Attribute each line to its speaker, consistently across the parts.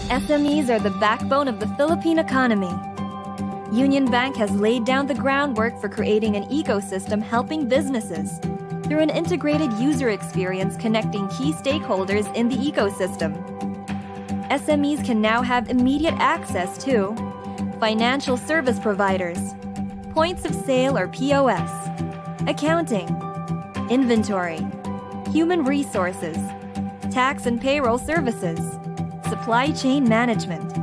Speaker 1: SMEs are the backbone of the Philippine economy. Unionbank has laid down the groundwork for creating an ecosystem helping businesses through an integrated user experience connecting key stakeholders in the ecosystem. SMEs can now have immediate access to financial service providers, points of sale or POS, accounting, inventory, human resources, tax and payroll services, supply chain management,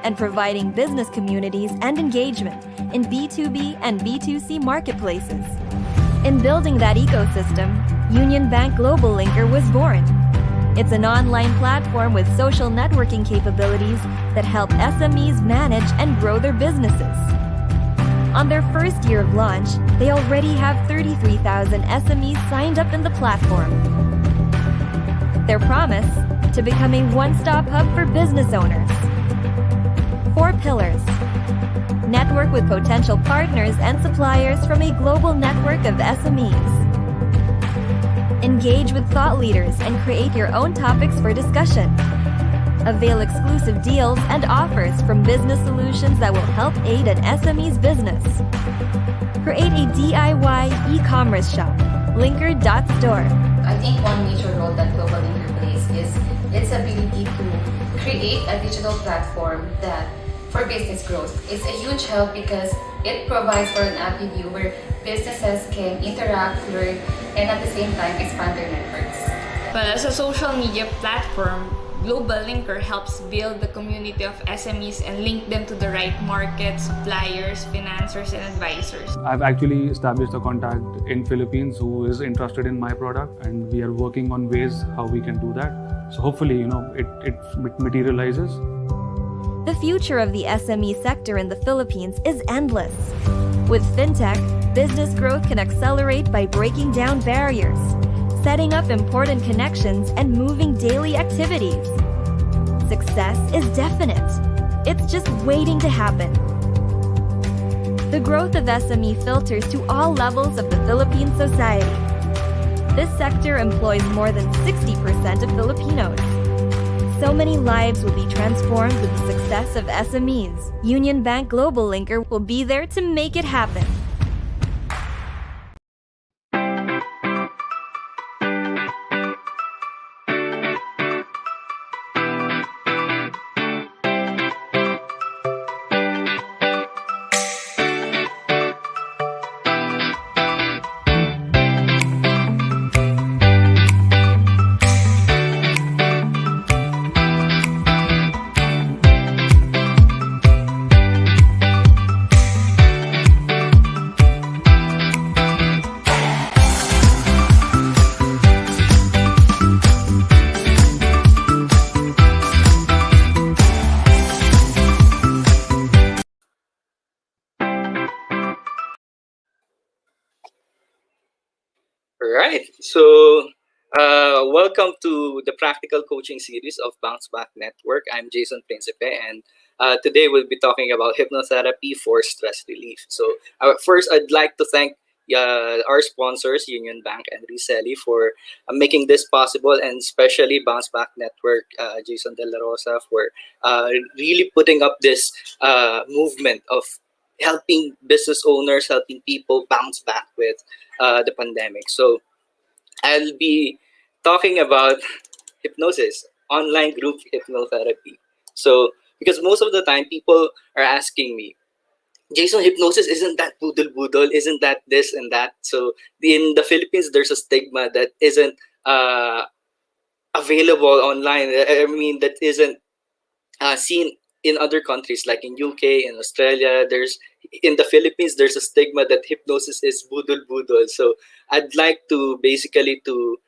Speaker 1: and providing business communities and engagement in B2B and B2C marketplaces. In building that ecosystem, Unionbank Globallinker was born. It's an online platform with social networking capabilities that help SMEs manage and grow their businesses. On their first year of launch, they already have 33,000 SMEs signed up in the platform. Their promise? To become a one-stop hub for business owners. 4 pillars. Network with potential partners and suppliers from a global network of SMEs. Engage with thought leaders and create your own topics for discussion. Avail exclusive deals and offers from business solutions that will help aid an SME's business. Create a DIY e-commerce shop, linker.store.
Speaker 2: I think one major role that Globallinker plays is its ability to create a digital platform that for business growth. It's a huge help because it provides for an avenue where businesses can interact, learn, and at the same time expand their networks.
Speaker 3: Well, as a social media platform, Globallinker helps build the community of SMEs and link them to the right markets, suppliers, financiers, and advisors.
Speaker 4: I've actually established a contact in Philippines who is interested in my product, and we are working on ways how we can do that. So hopefully, it materializes.
Speaker 1: The future of the SME sector in the Philippines is endless. With fintech, business growth can accelerate by breaking down barriers, setting up important connections, and moving daily activities. Success is definite. It's just waiting to happen. The growth of SME filters to all levels of the Philippine society. This sector employs more than 60% of Filipinos. So many lives will be transformed with the success of SMEs. Unionbank Globallinker will be there to make it happen.
Speaker 5: Alright, so welcome to the practical coaching series of Bounce Back Network. I'm Jason Principe, and today we'll be talking about hypnotherapy for stress relief. So first, I'd like to thank our sponsors, Unionbank and Resellee, for making this possible, and especially Bounce Back Network, Jason De La Rosa, for really putting up this movement of helping business owners, helping people bounce back with the pandemic. So I'll be talking about hypnosis, online group hypnotherapy. So because most of the time people are asking me, Jason, hypnosis, isn't that boodle, isn't that this and that? So in the Philippines, there's a stigma that isn't available online. I mean, that isn't seen in other countries like in UK, in Australia. In the Philippines, there's a stigma that hypnosis is boodle. So I'd like to basically to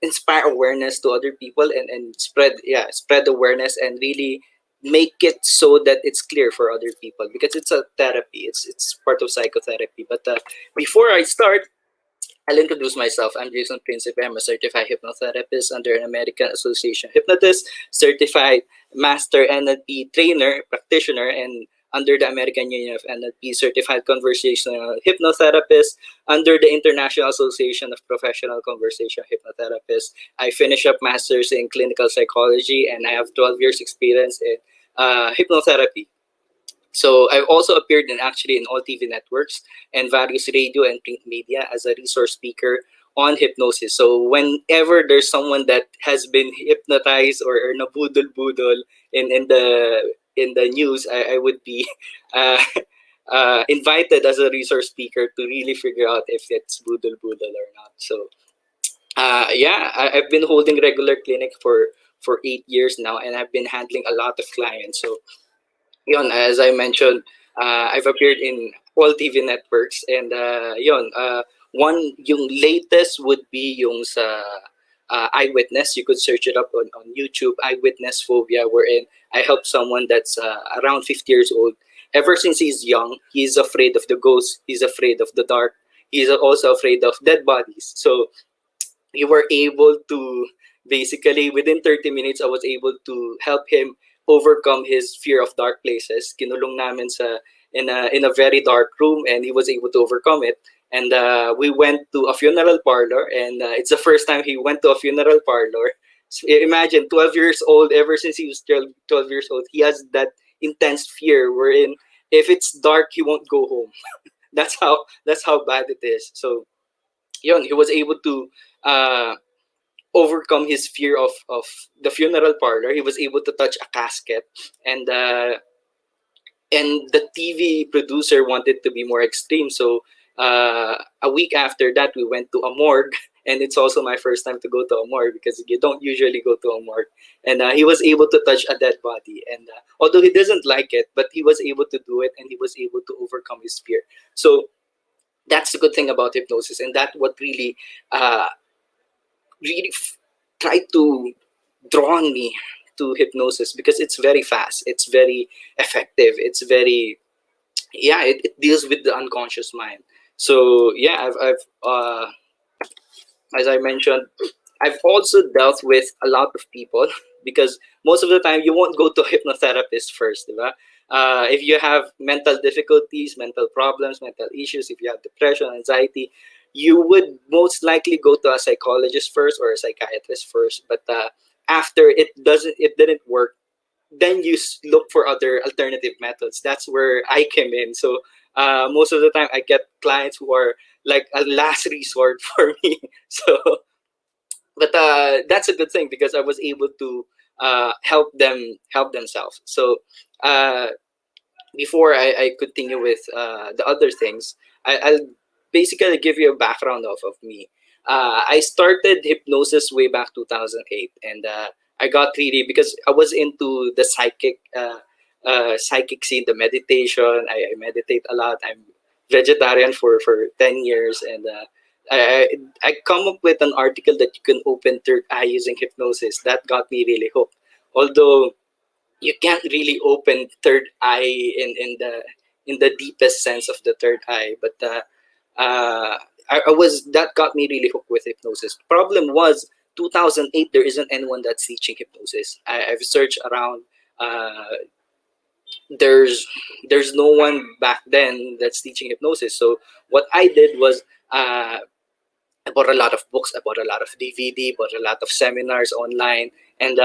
Speaker 5: inspire awareness to other people and spread awareness and really make it so that it's clear for other people, because it's a therapy. It's part of psychotherapy. But before I start, I'll introduce myself. I'm Jason Principe. I'm a certified hypnotherapist under an American Association hypnotist, certified master NLP trainer, practitioner, and under the American Union of NLP Certified Conversational Hypnotherapist, under the International Association of Professional Conversational Hypnotherapists. I finished up Masters in Clinical Psychology, and I have 12 years experience in hypnotherapy. So I've also appeared in all TV networks and various radio and print media as a resource speaker on hypnosis. So whenever there's someone that has been hypnotized or nabudol-budol in the news, I would be invited as a resource speaker to really figure out if it's budol-budol or not. So I've been holding regular clinic for 8 years now, and I've been handling a lot of clients. So yun, as I mentioned, I've appeared in all TV networks, and yung latest would be yung sa Eyewitness. You could search it up on YouTube, Eyewitness Phobia, wherein I help someone that's around 50 years old. Ever since he's young, he's afraid of the ghosts, he's afraid of the dark, he's also afraid of dead bodies. So we were able to, basically within 30 minutes, I was able to help him overcome his fear of dark places. Kinulong namin in a very dark room, and he was able to overcome it. And we went to a funeral parlor, and it's the first time he went to a funeral parlor. So imagine, 12 years old, ever since he was 12 years old, he has that intense fear wherein if it's dark, he won't go home. That's how bad it is. So yun, he was able to overcome his fear of the funeral parlor. He was able to touch a casket, and the TV producer wanted to be more extreme. So a week after that, we went to a morgue, and it's also my first time to go to a morgue because you don't usually go to a morgue. And he was able to touch a dead body, and although he doesn't like it, but he was able to do it, and he was able to overcome his fear. So that's the good thing about hypnosis, and that what really tried to draw me to hypnosis, because it's very fast, it's very effective, it's very it deals with the unconscious mind. So I've as I mentioned, I've also dealt with a lot of people because most of the time you won't go to a hypnotherapist first, diba? If you have mental difficulties, mental problems, mental issues, if you have depression, anxiety, you would most likely go to a psychologist first or a psychiatrist first. But after it didn't work, then you look for other alternative methods. That's where I came in. So most of the time I get clients who are like a last resort for me. So, but that's a good thing because I was able to help themselves. So before I continue with the other things, I'll basically give you a background of me. I started hypnosis way back 2008, and I got really, because I was into the psychic scene, the meditation. I meditate a lot. I'm vegetarian for 10 years, and I come up with an article that you can open third eye using hypnosis. That got me really hooked. Although you can't really open third eye in the deepest sense of the third eye, but I was that got me really hooked with hypnosis. Problem was 2008. There isn't anyone that's teaching hypnosis. I've searched around. There's no one back then that's teaching hypnosis. So what I did was I bought a lot of books, I bought a lot of DVD, bought a lot of seminars online. And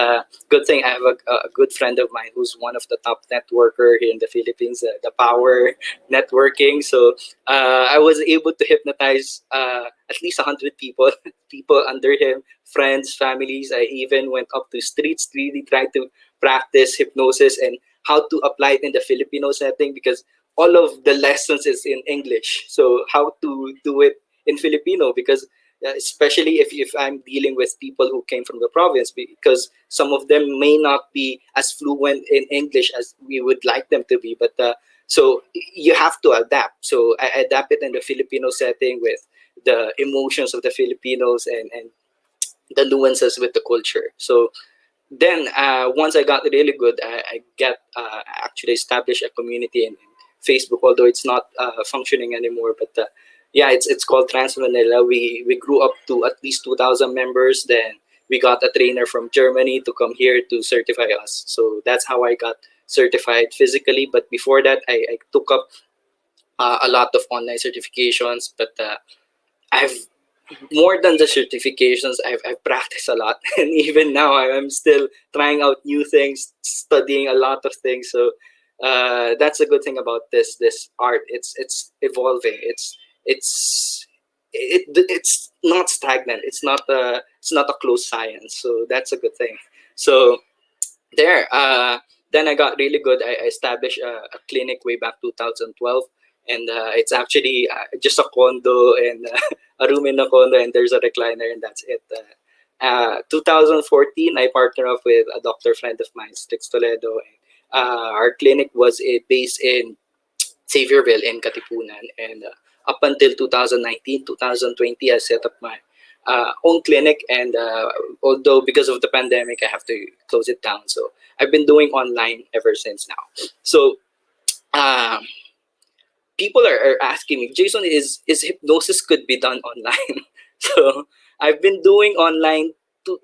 Speaker 5: good thing I have a good friend of mine who's one of the top networker here in the Philippines, the Power Networking. So I was able to hypnotize at least 100 people, people under him, friends, families. I even went up to streets, really tried to practice hypnosis and how to apply it in the Filipino setting, because all of the lessons is in English. So how to do it in Filipino, because especially if I'm dealing with people who came from the province, because some of them may not be as fluent in English as we would like them to be. But so you have to adapt. So I adapted in the Filipino setting with the emotions of the Filipinos and the nuances with the culture. So then once I got really good, I actually established a community in Facebook, although it's not functioning anymore. But yeah, it's called Trans Manila. We grew up to at least 2,000 members. Then we got a trainer from Germany to come here to certify us. So that's how I got certified physically, but before that, I took up a lot of online certifications. But I've more than the certifications, I've practiced a lot, and even now I'm still trying out new things, studying a lot of things. So that's a good thing about this art. It's evolving. It's not stagnant. It's not a closed science. So that's a good thing. So there then I got really good. I established a clinic way back 2012, and it's actually just a condo and a room in a condo, and there's a recliner, and that's it. 2014, I partnered up with a doctor friend of mine, Strix Toledo. Our clinic was based in Xavierville in Katipunan, and up until 2019, 2020, I set up my own clinic, and although because of the pandemic, I have to close it down. So I've been doing online ever since now. So um, people are asking me, Jason, is hypnosis could be done online? So I've been doing online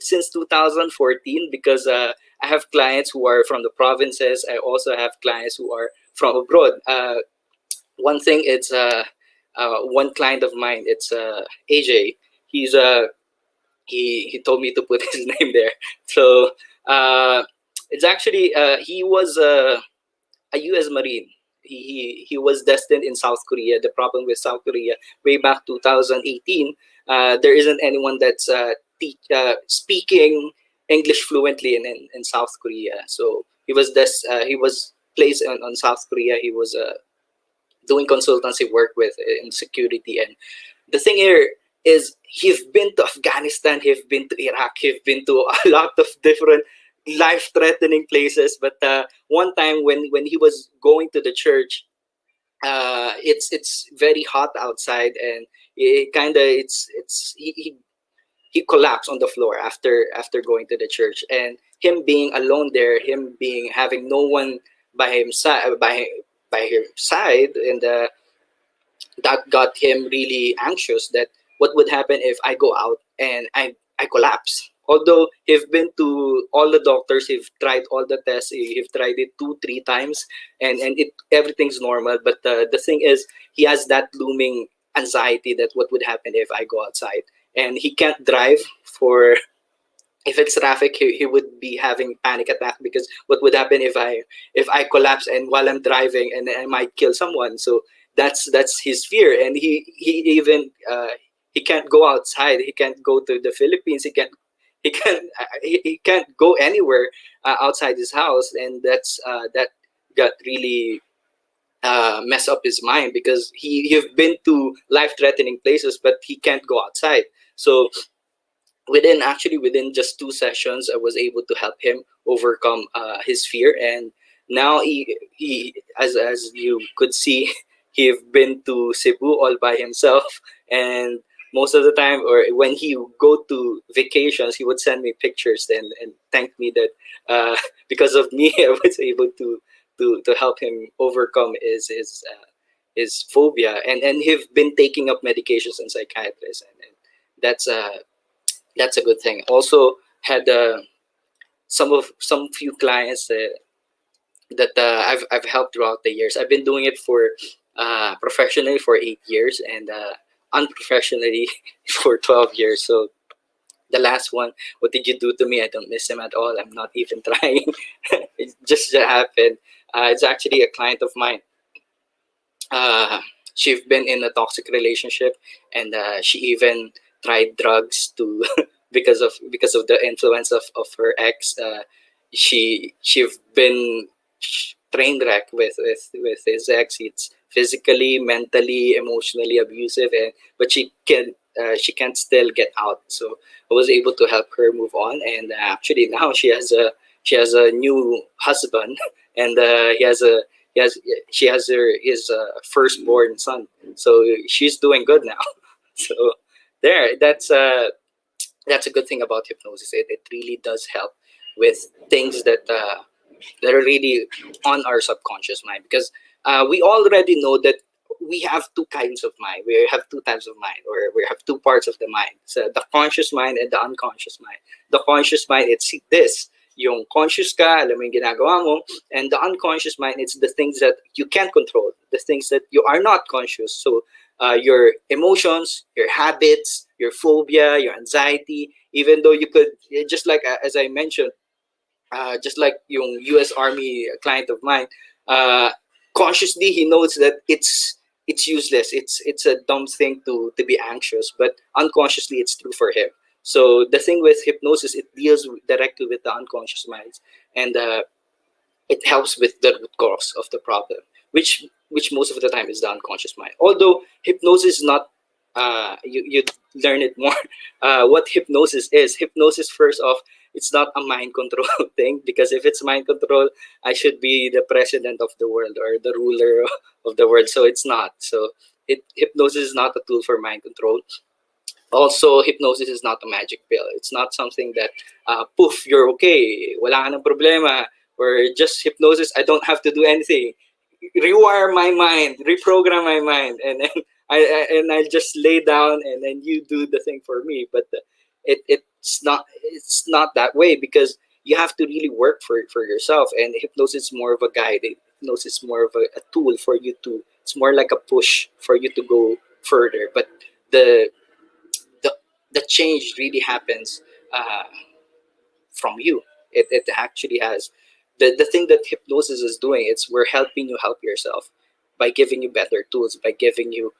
Speaker 5: since 2014 because I have clients who are from the provinces. I also have clients who are from abroad. One thing, it's one client of mine. It's AJ. He's he told me to put his name there. So it's actually he was a U.S. Marine. He was destined in South Korea. The problem with South Korea way back 2018, there isn't anyone that's speaking English fluently in South Korea. So he was placed on South Korea. He was doing consultancy work with in security. And the thing here is he's been to Afghanistan, he's been to Iraq, he's been to a lot of different life-threatening places. But one time when he was going to the church, it's very hot outside, and it kind of he collapsed on the floor after going to the church, and him being alone there, him being having no one by his side by his side, and that got him really anxious that what would happen if I go out and I collapse. Although he's been to all the doctors, he's tried all the tests, he's tried it 2-3 times, and everything's normal. But the thing is, he has that looming anxiety that what would happen if I go outside, and he can't drive for. If it's traffic, he would be having panic attack because what would happen if I collapse and while I'm driving and I might kill someone. So that's his fear, and he even he can't go outside. He can't go to the Philippines. He can't go anywhere outside his house, and that got really mess up his mind because he's been to life threatening places, but he can't go outside. So within just 2 sessions, I was able to help him overcome his fear, and now he as you could see, he's been to Cebu all by himself, and most of the time, or when he would go to vacations, he would send me pictures and thank me that because of me, I was able to help him overcome his phobia, and he's been taking up medications and psychiatrists, and that's a good thing. Also had some few clients that I've helped throughout the years. I've been doing it for professionally for 8 years, and unprofessionally for 12 years. So the last one, what did you do to me? I don't miss him at all. I'm not even trying. It just happened. It's actually a client of mine. She's been in a toxic relationship, and she even tried drugs to because of the influence of her ex. She's been train wreck with his ex. It's physically, mentally, emotionally abusive, and but she can't still get out. So I was able to help her move on, and actually now she has a new husband, and she has his firstborn son. So she's doing good now. So that's a good thing about hypnosis. It really does help with things that are really on our subconscious mind, because we already know that we have two kinds of mind. We have two types of mind, or we have two parts of the mind. So the conscious mind and the unconscious mind. The conscious mind, it's this. yung conscious ka, alam mo yung ginagawa mo, and the unconscious mind, it's the things that you can't control, the things that you are not conscious. So your emotions, your habits, your phobia, your anxiety, even though you could, just like as I mentioned, just like yung US Army client of mine, consciously he knows that it's useless. It's a dumb thing to be anxious, but unconsciously it's true for him. So the thing with hypnosis, it deals directly with the unconscious minds, and it helps with the root cause of the problem, which most of the time is the unconscious mind. Although hypnosis is not, you learn it more. What hypnosis first off, it's not a mind control thing, because if it's mind control, I should be the president of the world or the ruler of the world. So it's not. So hypnosis is not a tool for mind control. Also, hypnosis is not a magic pill. It's not something that poof, you're okay, wala ka ng problema, or just hypnosis, I don't have to do anything. Rewire my mind, reprogram my mind, and then I'll just lay down, and then you do the thing for me. But it's not that way, because you have to really work for yourself, and hypnosis is more of a guide. Hypnosis is more of a tool for you to, it's more like a push for you to go further. But the the the change really happens from you. It actually has the thing that hypnosis is doing. It's, we're helping you help yourself by giving you better tools, by giving you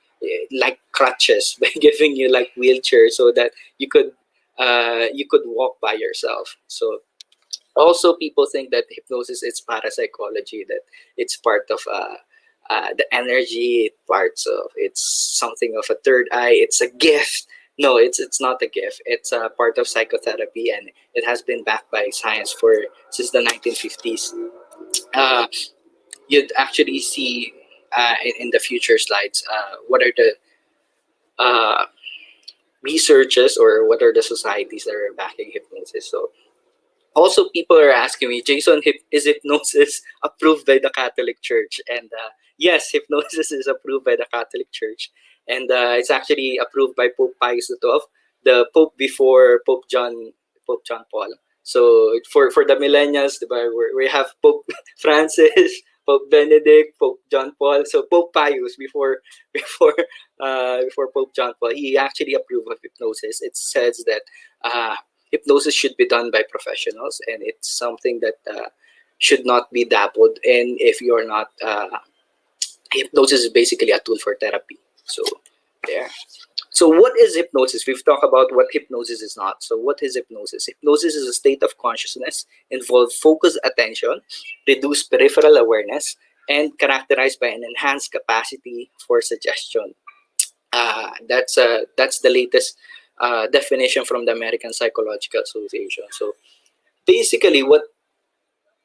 Speaker 5: like crutches, by giving you like wheelchairs, so that you could walk by yourself. So also, people think that hypnosis is parapsychology, that it's part of the energy, parts of, it's something of a third eye, it's a gift. No, it's not a gift. It's a part of psychotherapy, and it has been backed by science for since the 1950s. Uh, you'd actually see in the future slides what are the uh, researches, or what are the societies that are backing hypnosis. So also, people are asking me, Jason, is hypnosis approved by the Catholic Church? And yes, hypnosis is approved by the Catholic Church, and it's actually approved by Pope Pius XII, the Pope before Pope John Paul. So for the millennials, diba, we have Pope Francis, Pope Benedict, Pope John Paul. So Pope Pius before before Pope John Paul, he actually approved of hypnosis. It says that hypnosis should be done by professionals, and it's something that should not be dabbled in if you're not. Hypnosis is basically a tool for therapy. So there. So what is hypnosis? We've talked about what hypnosis is not. So what is hypnosis? Hypnosis is a state of consciousness, involve focused attention, reduced peripheral awareness, and characterized by an enhanced capacity for suggestion. That's the latest definition from the American Psychological Association. So basically, what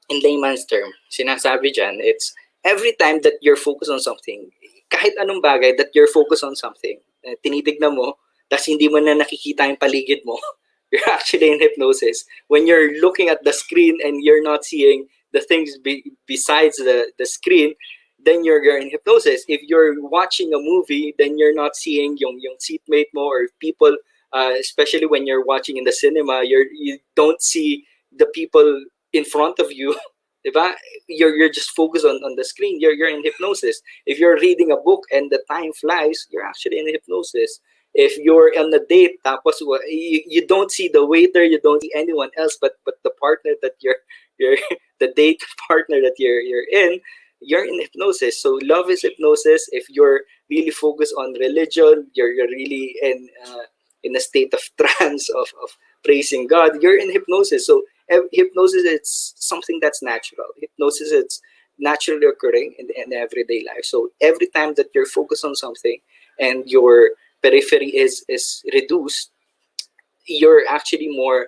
Speaker 5: in layman's term, sinasabi dyan, it's every time that you're focused on something, kahit anong bagay that you're focused on something, tinitignan mo, tas hindi mo na nakikita yung paligid mo, you're actually in hypnosis. When you're looking at the screen and you're not seeing the things besides the screen, then you're in hypnosis. If you're watching a movie, then you're not seeing yung seatmate mo or people, especially when you're watching in the cinema, you don't see the people in front of you. Diba? You're just focused on the screen. You're in hypnosis. If you're reading a book and the time flies, you're actually in hypnosis. If you're on a date, tapos you don't see the waiter, you don't see anyone else but the partner that you're the date partner that you're in, you're in hypnosis. So love is hypnosis. If you're really focused on religion, you're really in a state of trance of praising God, you're in hypnosis. So hypnosis, it's something that's natural. Hypnosis, it's naturally occurring in everyday life. So every time that you're focused on something and your periphery is reduced, you're actually more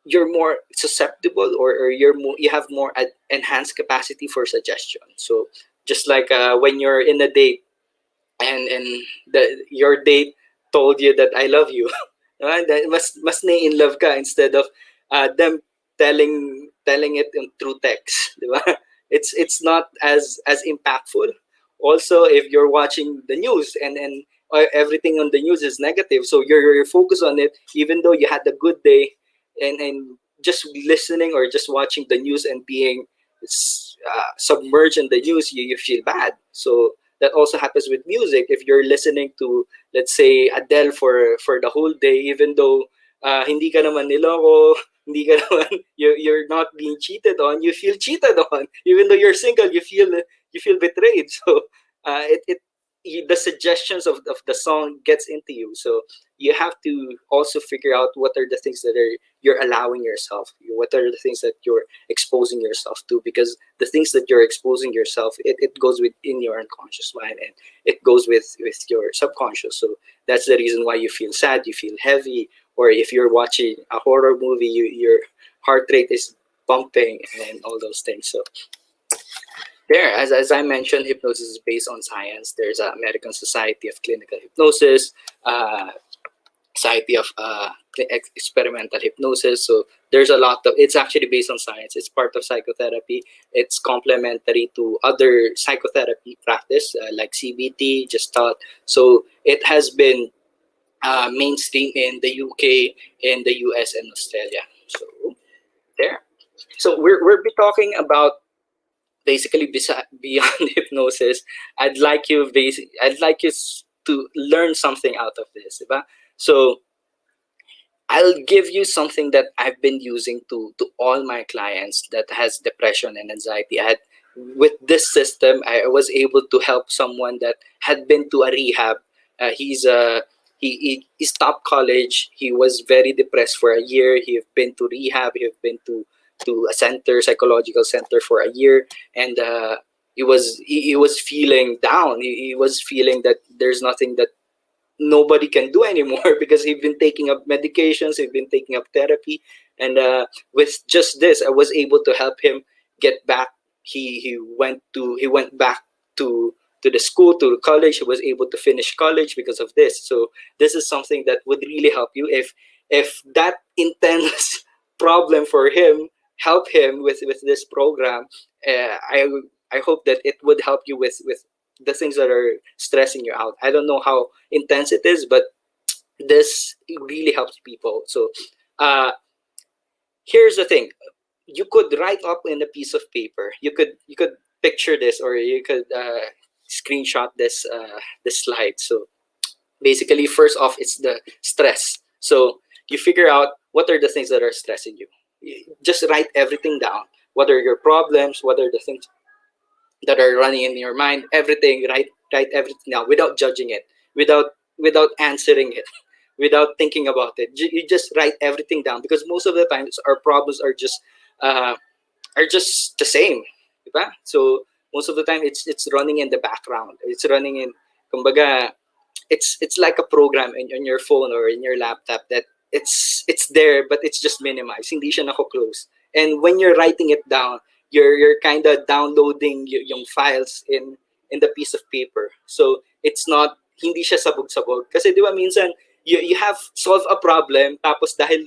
Speaker 5: you're more susceptible, or you have more enhanced capacity for suggestion. So just like when you're in a date and your date told you that I love you, mas na-in love ka instead of them telling it through text, di ba? It's not as impactful. Also, if you're watching the news and everything on the news is negative. So you're focused on it, even though you had a good day, and just listening or just watching the news and being submerged in the news, you feel bad. So that also happens with music. If you're listening to, let's say, Adele for the whole day, even though hindi ka naman niloko, hindi ka naman, you're not being cheated on, you feel cheated on. Even though you're single, you feel betrayed. So the suggestions of the song gets into you. So you have to also figure out what are the things that you're allowing yourself, what are the things that you're exposing yourself to, because the things that you're exposing yourself, it goes within your unconscious mind, and it goes with your subconscious. So that's the reason why you feel sad, you feel heavy, or if you're watching a horror movie, your heart rate is pumping and all those things. So there, as I mentioned, hypnosis is based on science. There's a American Society of Clinical Hypnosis, Society of Experimental Hypnosis. So there's a lot of, it's actually based on science. It's part of psychotherapy. It's complementary to other psychotherapy practice like CBT, just thought. So it has been mainstream in the UK, in the US, and Australia. So there. So we'll be talking about basically beyond hypnosis. I'd like you to learn something out of this, diba? So I'll give you something that I've been using to all my clients that has depression and anxiety. With this system, I was able to help someone that had been to a rehab. He stopped college. He was very depressed for a year. He have been to rehab. He have been to a psychological center for a year, and he was feeling down. He was feeling that there's nothing that nobody can do anymore because he'd been taking up medications, he'd been taking up therapy, and with just this, I was able to help him get back. He went back to the school, to college. He was able to finish college because of this. So this is something that would really help you if that intense problem for him help him with this program. I hope that it would help you with the things that are stressing you out. I don't know how intense it is, but this really helps people. So here's the thing: you could write up in a piece of paper. You could picture this, or you could screenshot this slide. So basically, first off, it's the stress. So you figure out what are the things that are stressing you. Just write everything down. What are your problems? What are the things that are running in your mind? Everything. Write everything down without judging it, without answering it, without thinking about it. You just write everything down, because most of the times our problems are just the same, diba? So most of the time it's running in the background. It's running in, kumbaga, it's like a program on your phone or in your laptop that it's there, but it's just minimized. Hindi siya nako-close. And when you're writing it down, you're kind of downloading yung files in the piece of paper. So it's not, hindi siya sabog-sabog. Kasi di ba minsan you have solved a problem, tapos dahil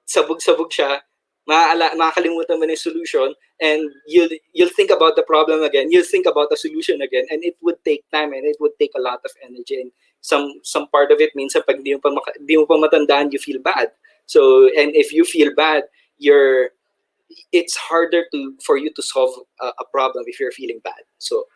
Speaker 5: sabog-sabog siya, makakalimutan mo na yung solution, and you'll think about the problem again, you'll think about the solution again, and it would take time, and it would take a lot of energy, and some part of it, minsan pag di mo pa matandaan, you feel bad. So, and if you feel bad, it's harder for you to solve a problem if you're feeling bad. So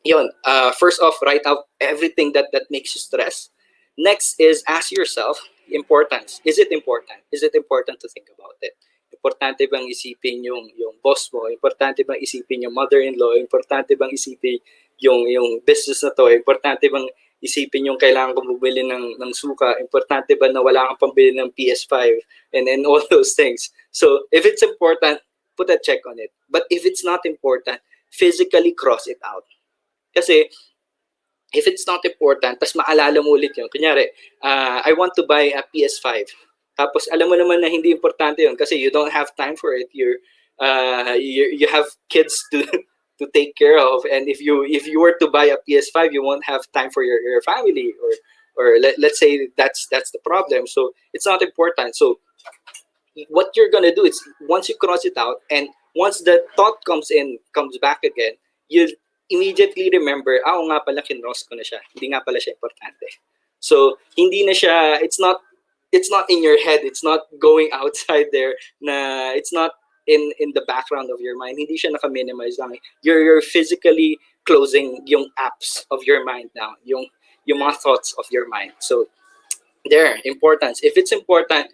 Speaker 5: yun, first off, write out everything that makes you stress. Next is ask yourself importance. Is it important? Is it important to think about it? Importante bang isipin yung boss mo? Importante bang isipin yung mother-in-law? Importante bang isipin yung business na to? Importante bang isipin yung kailangan ko bumili ng suka? Importante ba na wala kang pambili ng PS5? And all those things. So if it's important, put a check on it. But if it's not important, physically cross it out. Kasi if it's not important, tas maalala mo ulit yun. Kunyari, I want to buy a PS5. Tapos alam mo naman na hindi importante yun kasi you don't have time for it. You have kids to take care of, and if you were to buy a PS5, you won't have time for your family, or let's say that's the problem. So it's not important. So what you're gonna do is, once you cross it out, and once the thought comes back again, immediately remember, nga pala kinross ko na siya. Hindi nga pala siya importante. So, hindi na siya, it's not in your head, it's not going outside there, it's not in the background of your mind. Hindi siya naka-minimize lang. You're physically closing yung apps of your mind now, yung mga thoughts of your mind. So, there, importance. If it's important,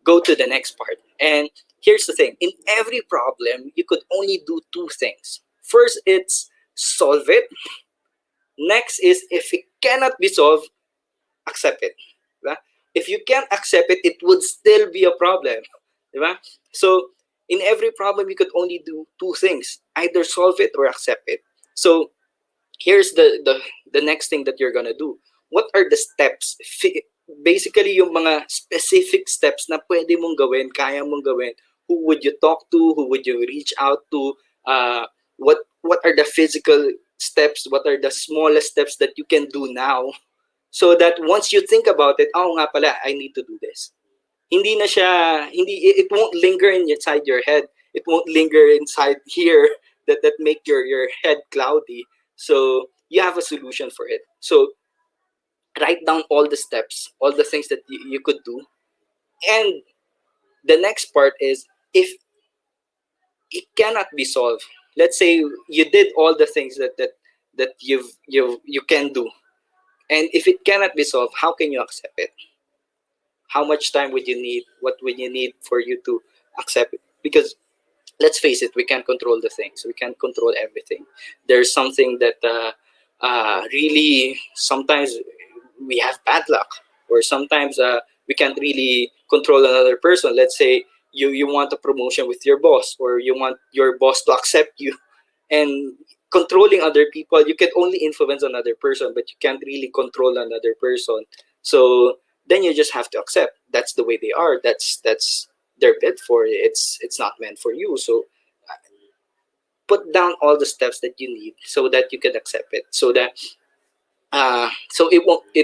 Speaker 5: go to the next part. And here's the thing. In every problem, you could only do two things. First, it's solve it. Next is, if it cannot be solved, accept it. Diba? If you can't accept it, it would still be a problem. Diba? So, in every problem, you could only do two things. Either solve it or accept it. So, here's the next thing that you're gonna do. What are the steps? Basically, yung mga specific steps na pwede mong gawin, kaya mong gawin. Who would you talk to? Who would you reach out to? What are the physical steps? What are the smallest steps that you can do now? So that once you think about it, nga pala, I need to do this. It won't linger inside your head. It won't linger inside here that make your head cloudy. So you have a solution for it. So write down all the steps, all the things that you could do. And the next part is, if it cannot be solved, let's say you did all the things that you can do. And if it cannot be solved, how can you accept it? How much time would you need? What would you need for you to accept it? Because let's face it, we can't control the things. We can't control everything. There's something that really, sometimes we have bad luck, or sometimes we can't really control another person. Let's say you want a promotion with your boss, or you want your boss to accept you. And controlling other people, you can only influence another person, but you can't really control another person. So then you just have to accept that's the way they are. That's their bid for it. It's not meant for you. So put down all the steps that you need so that you can accept it. So that so it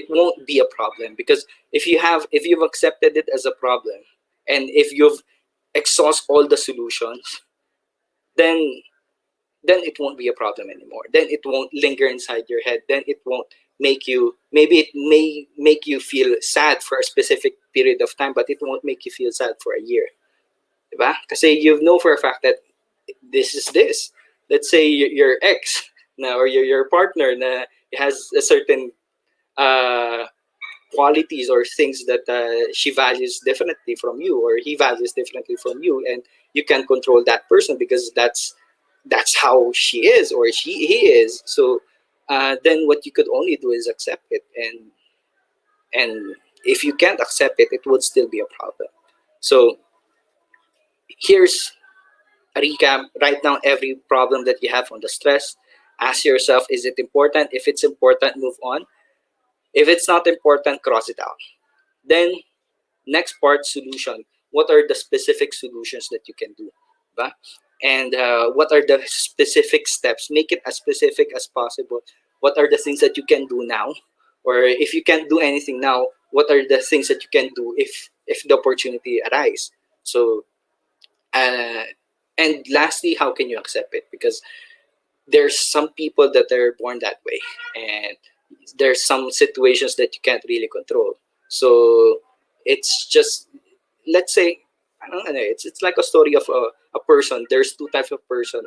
Speaker 5: won't be a problem. Because if you've accepted it as a problem, and if you've exhaust all the solutions, then it won't be a problem anymore. Then it won't linger inside your head. Then it won't make you, maybe it may make you feel sad for a specific period of time, but it won't make you feel sad for a year. Diba? Kasi you know for a fact that this is this. Let's say your ex na, or your partner na has a certain qualities or things that she values differently from you, or he values differently from you, and you can't control that person because that's how she is, or he is. So then what you could only do is accept it, and if you can't accept it, it would still be a problem. So here's a recap. Write down every problem that you have on the stress. Ask yourself, is it important? If it's important, move on. If it's not important, cross it out. Then next part, solution. What are the specific solutions that you can do? Ba? And what are the specific steps? Make it as specific as possible. What are the things that you can do now? Or if you can't do anything now, what are the things that you can do if the opportunity arises? So, and lastly, how can you accept it? Because there's some people that are born that way, and there's some situations that you can't really control. So it's just, let's say, I don't know, it's like a story of a person. There's two types of person: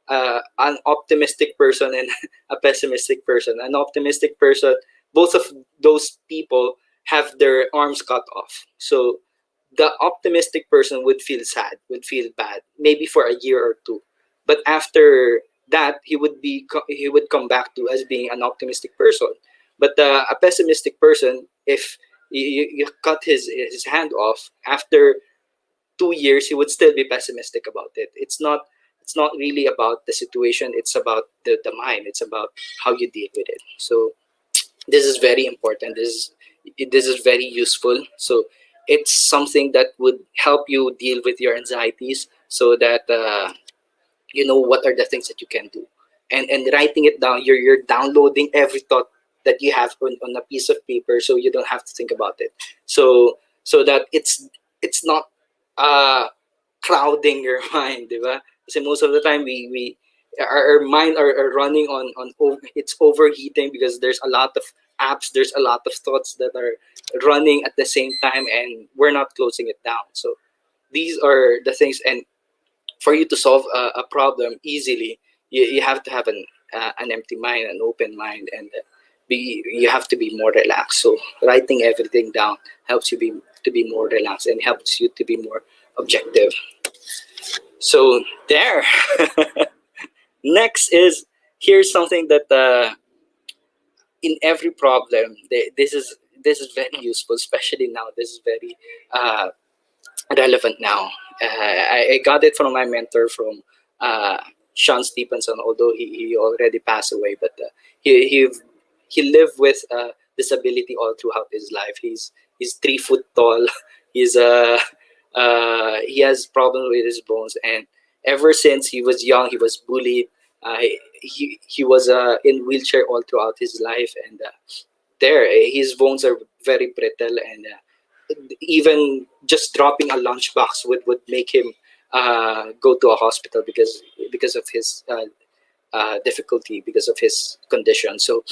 Speaker 5: an optimistic person and a pessimistic person. An optimistic person, both of those people have their arms cut off. So the optimistic person would feel sad, would feel bad, maybe for a year or two, but after that he would come back to as being an optimistic person. But a pessimistic person, if you cut his hand off, after 2 years he would still be pessimistic about it. It's not really about the situation, it's about the mind, it's about how you deal with it. So this is very important. This is very useful. So it's something that would help you deal with your anxieties, so that you know what are the things that you can do. And writing it down, you're downloading every thought that you have on a piece of paper, so you don't have to think about it. So that it's not crowding your mind, diba? Kasi most of the time we our mind are running it's overheating because there's a lot of apps, there's a lot of thoughts that are running at the same time, and we're not closing it down. So these are the things. And for you to solve a problem easily, you have to have an empty mind, an open mind, and you have to be more relaxed. So writing everything down helps you to be more relaxed and helps you to be more objective. So there. Next is, here's something that in every problem, this is very useful, especially now. This is very uh, relevant now. I got it from my mentor, from uh, Sean Stevenson, although he already passed away. But he lived with disability all throughout his life. He's 3 foot tall. He's he has problems with his bones, and ever since he was young, he was bullied. He was in wheelchair all throughout his life, and there his bones are very brittle, and even just dropping a lunchbox would make him go to a hospital because of his difficulty, because of his condition. So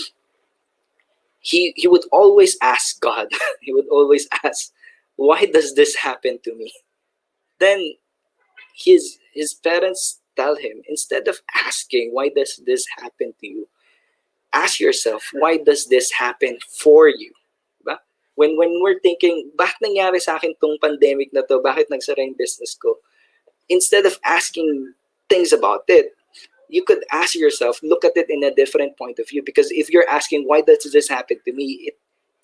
Speaker 5: he would always ask God. He would always ask, why does this happen to me? Then his parents tell him, instead of asking why does this happen to you, ask yourself, why does this happen for you? Diba? When we're thinking, bakit nangyari sa akin tong pandemic na to? Bakit nagsara yung business ko? Instead of asking things about it, you could ask yourself, look at it in a different point of view. Because if you're asking, why does this happen to me?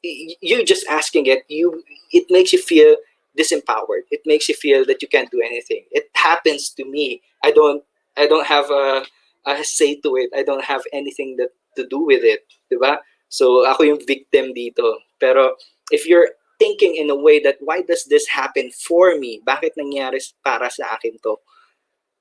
Speaker 5: You just asking it, it makes you feel disempowered. It makes you feel that you can't do anything. It happens to me. I don't have a say to it. I don't have anything to do with it, diba? So ako yung victim dito. Pero if you're thinking in a way that, why does this happen for me? Bakit nangyari para sa akin to?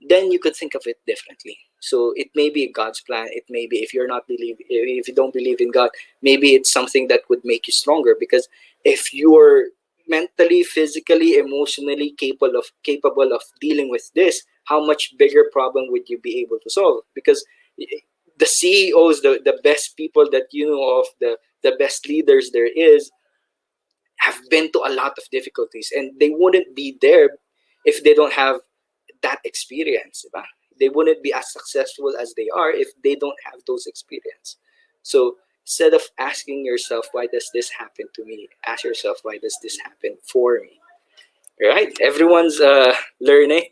Speaker 5: Then you could think of it differently. So it may be God's plan. It may be, if you don't believe in God, maybe it's something that would make you stronger. Because if you're mentally, physically, emotionally capable of dealing with this, how much bigger problem would you be able to solve? Because the CEOs, the best people that you know of, the best leaders there is, have been to a lot of difficulties, and they wouldn't be there if they don't have that experience. Diba? They wouldn't be as successful as they are if they don't have those experience. So instead of asking yourself, why does this happen to me, ask yourself, why does this happen for me? Right? Everyone's learning.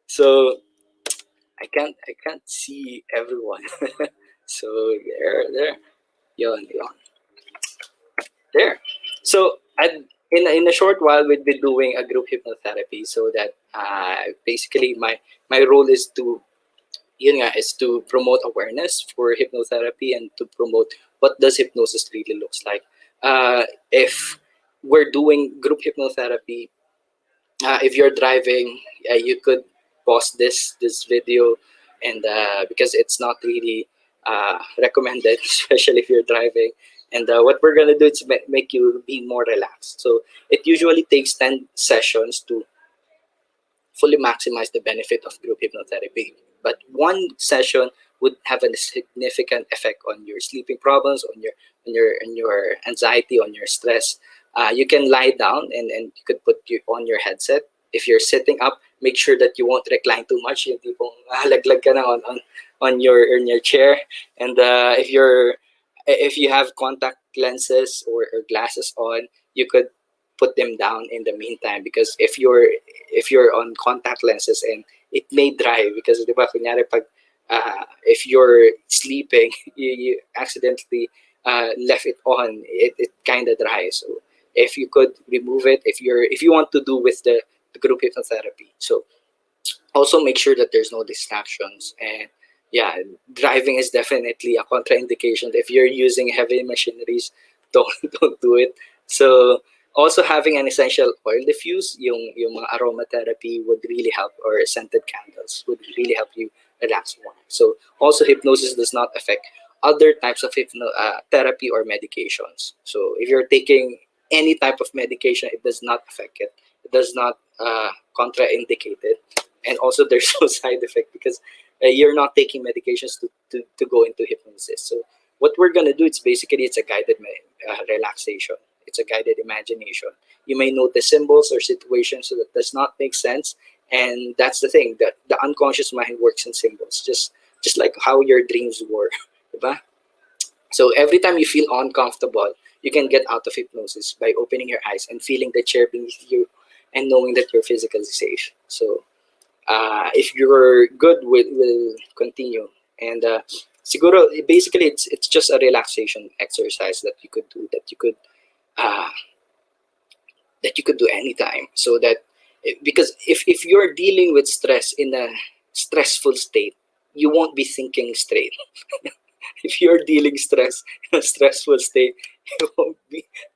Speaker 5: So I can't see everyone. So there. Yon. There. So in a short while, we'll be doing a group hypnotherapy. So that basically my role is to is to promote awareness for hypnotherapy, and to promote what does hypnosis really looks like. If we're doing group hypnotherapy, if you're driving, you could pause this video, and because it's not really recommended, especially if you're driving. And what we're gonna do is make you be more relaxed. So it usually takes 10 sessions to fully maximize the benefit of group hypnotherapy. But one session would have a significant effect on your sleeping problems, on your anxiety, on your stress. You can lie down, and you could put you on your headset. If you're sitting up, make sure that you won't recline too much. Yung tipong halaglag ka na on your chair. And if you have contact lenses or glasses on, you could put them down in the meantime, because if you're on contact lenses, and it may dry, because di ba kunyari pag if you're sleeping, you accidentally left it on, it kind of dries. So if you could remove it, if you want to do with the group hypnotherapy. So also make sure that there's no distractions. And yeah, driving is definitely a contraindication. If you're using heavy machineries, don't do it. So also having an essential oil diffuse, yung mga aromatherapy would really help, or scented candles would really help you relax more. So also hypnosis does not affect other types of therapy or medications. So if you're taking any type of medication, it does not affect it. It does not contraindicate it. And also there's no side effect, because you're not taking medications to go into hypnosis. So what we're gonna do, it's a guided relaxation. It's a guided imagination. You may notice symbols or situations that does not make sense, and that's the thing, that the unconscious mind works in symbols, just like how your dreams were. Diba? So every time you feel uncomfortable, you can get out of hypnosis by opening your eyes and feeling the chair beneath you and knowing that you're physically safe. So if you're good, we'll continue. And siguro, basically, it's just a relaxation exercise that you could do, uh, that you could do anytime. So that, because if you're dealing with stress in a stressful state, you won't be thinking straight. If you're dealing stress in a stressful state, you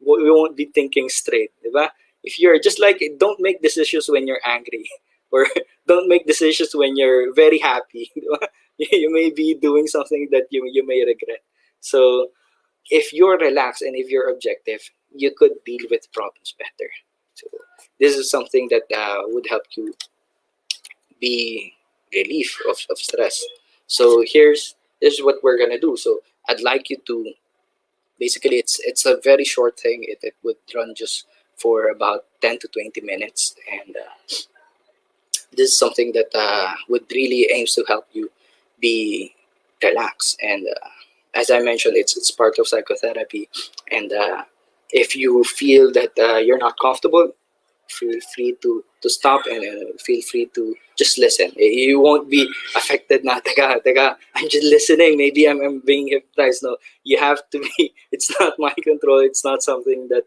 Speaker 5: won't be thinking straight, diba? If you're just like, don't make decisions when you're angry, or don't make decisions when you're very happy. Diba? You may be doing something that you may regret. So if you're relaxed and if you're objective, you could deal with problems better. So this is something that would help you be relief of stress. So here's what we're gonna do. So I'd like you to, basically, it's a very short thing. It would run just for about 10 to 20 minutes, and this is something that would really aims to help you be relaxed. And as I mentioned, it's part of psychotherapy. And if you feel that you're not comfortable, feel free to stop, and feel free to just listen. You won't be affected na, teka, I'm just listening, maybe I'm being hypnotized. No, you have to be, it's not my control, it's not something that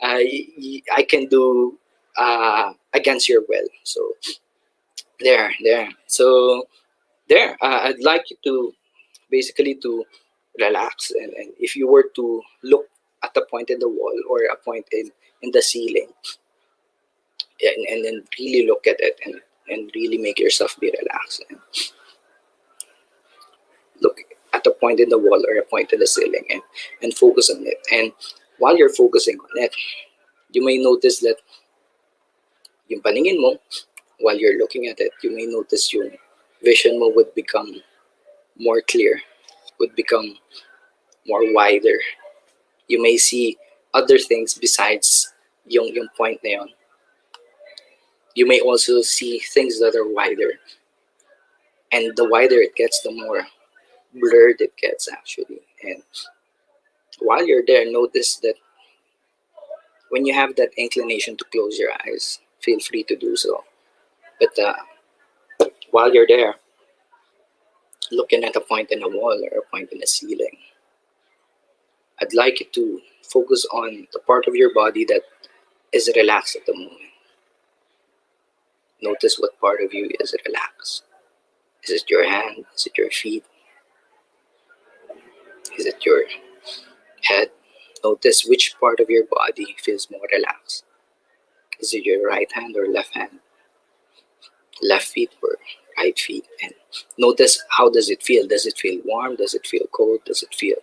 Speaker 5: I can do against your will. So there. So there, I'd like you to basically to relax, and if you were to look at a point in the wall or a point in the ceiling, and then really look at it, and really make yourself be relaxed, and look at a point in the wall or a point in the ceiling, and focus on it. And while you're focusing on it, you may notice that yung paningin mo, while you're looking at it, you may notice yung vision mo would become more clear, would become more wider. You may see other things besides yung point na yun. You may also see things that are wider. And the wider it gets, the more blurred it gets, actually. And while you're there, notice that when you have that inclination to close your eyes, feel free to do so. But while you're there, looking at a point in a wall or a point in the ceiling, I'd like you to focus on the part of your body that is relaxed at the moment. Notice what part of you is relaxed. Is it your hand? Is it your feet? Is it your head? Notice which part of your body feels more relaxed. Is it your right hand or left hand? Left feet or right feet? And notice, how does it feel? Does it feel warm? Does it feel cold? Does it feel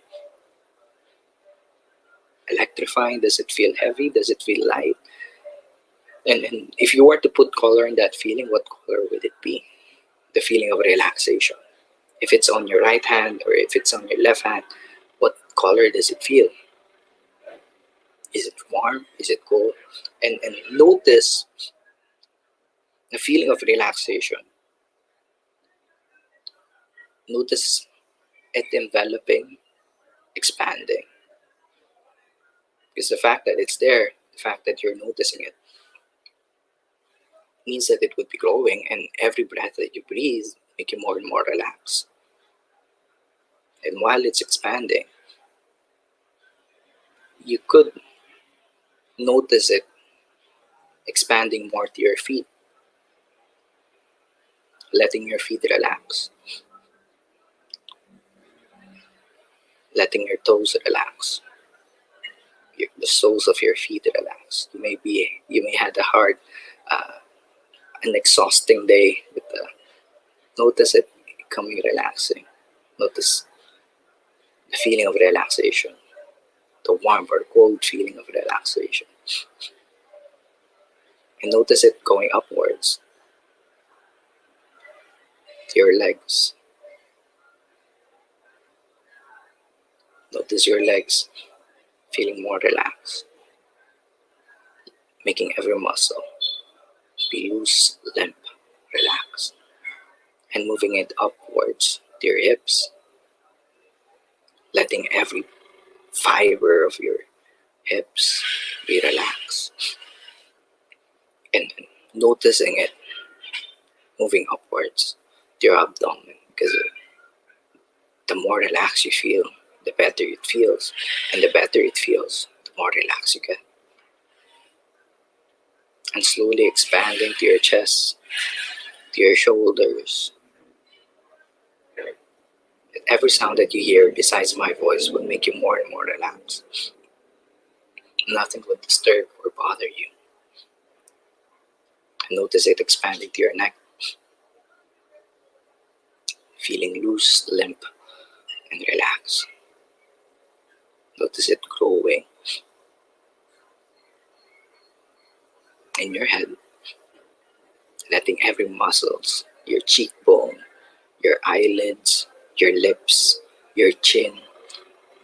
Speaker 5: electrifying? Does it feel heavy? Does it feel light? And if you were to put color in that feeling, what color would it be? The feeling of relaxation. If it's on your right hand or if it's on your left hand, what color does it feel? Is it warm? Is it cold? And notice the feeling of relaxation. Notice it enveloping, expanding. Because the fact that it's there, the fact that you're noticing it, means that it would be growing, and every breath that you breathe make you more and more relaxed. And while it's expanding, you could notice it expanding more to your feet, letting your feet relax, letting your toes relax, the soles of your feet relax. You may had a hard, an exhausting day, but notice it becoming relaxing. Notice the feeling of relaxation, the warm or cold feeling of relaxation. And notice it going upwards. your legs. Notice your legs feeling more relaxed, making every muscle be loose, limp, relaxed, and moving it upwards to your hips, letting every fiber of your hips be relaxed, and noticing it moving upwards to your abdomen, because the more relaxed you feel, the better it feels, and the better it feels, the more relaxed you get. And slowly expanding to your chest, to your shoulders. And every sound that you hear besides my voice will make you more and more relaxed. Nothing will disturb or bother you. And notice it expanding to your neck, feeling loose, limp, and relaxed. Notice it growing in your head, letting every muscles, your cheekbone, your eyelids, your lips, your chin,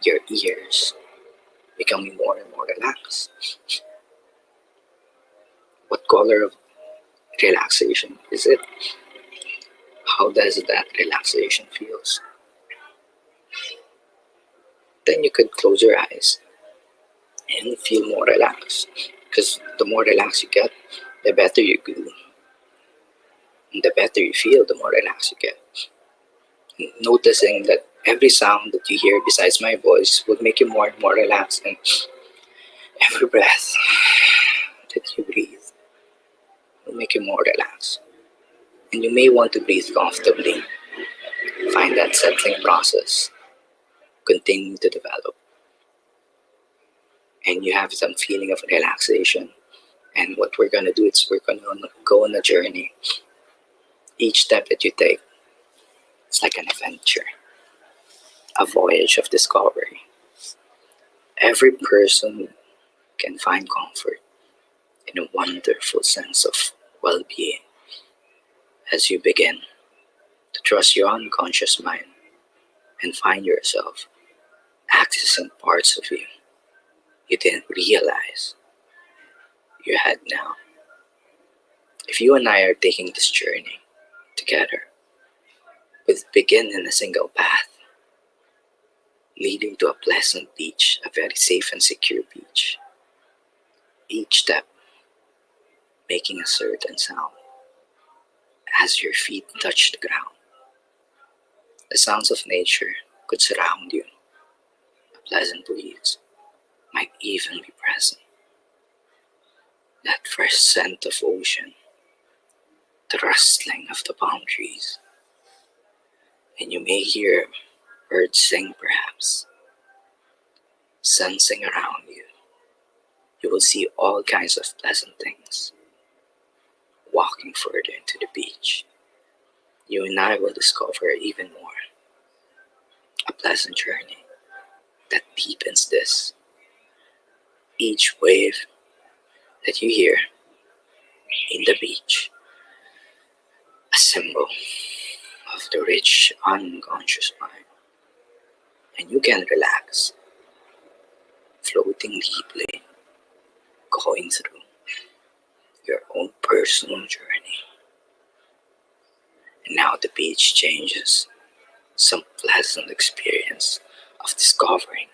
Speaker 5: your ears, becoming more and more relaxed. What color of relaxation is it? How does that relaxation feels? Then you could close your eyes and feel more relaxed. Because the more relaxed you get, the better you do. And the better you feel, the more relaxed you get. Noticing that every sound that you hear besides my voice will make you more and more relaxed, and every breath that you breathe will make you more relaxed. And you may want to breathe comfortably. Find that settling process continue to develop. And you have some feeling of relaxation. And what we're going to do is we're going to go on a journey. Each step that you take, it's like an adventure, a voyage of discovery. Every person can find comfort in a wonderful sense of well-being as you begin to trust your unconscious mind and find yourself accessing parts of you didn't realize you had now. If you and I are taking this journey together, we'll begin in a single path, leading to a pleasant beach, a very safe and secure beach. Each step making a certain sound as your feet touch the ground. The sounds of nature could surround you. A pleasant breeze might even be present. That fresh scent of ocean, the rustling of the palm trees, and you may hear birds sing perhaps. Sensing around you, you will see all kinds of pleasant things. Walking further into the beach, you and I will discover even more. A pleasant journey that deepens this. Each wave that you hear in the beach, a symbol of the rich unconscious mind. And you can relax, floating deeply, going through your own personal journey. And now the beach changes, some pleasant experience of discovering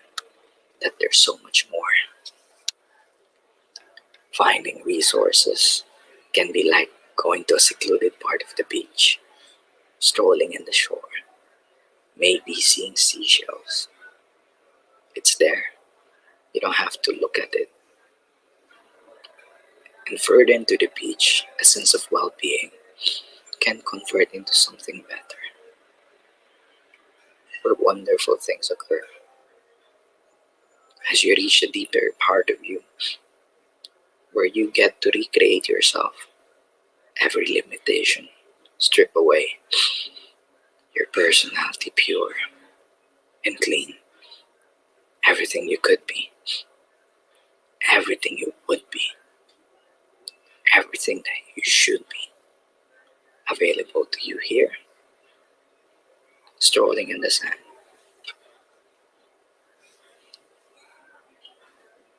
Speaker 5: that there's so much more. Finding resources can be like going to a secluded part of the beach, strolling in the shore, maybe seeing seashells. It's there. You don't have to look at it. And further into the beach, a sense of well-being can convert into something better, where wonderful things occur. As you reach a deeper part of you, where you get to recreate yourself, every limitation, strip away, your personality pure and clean, everything you could be, everything you would be, everything that you should be, available to you here strolling in the sand.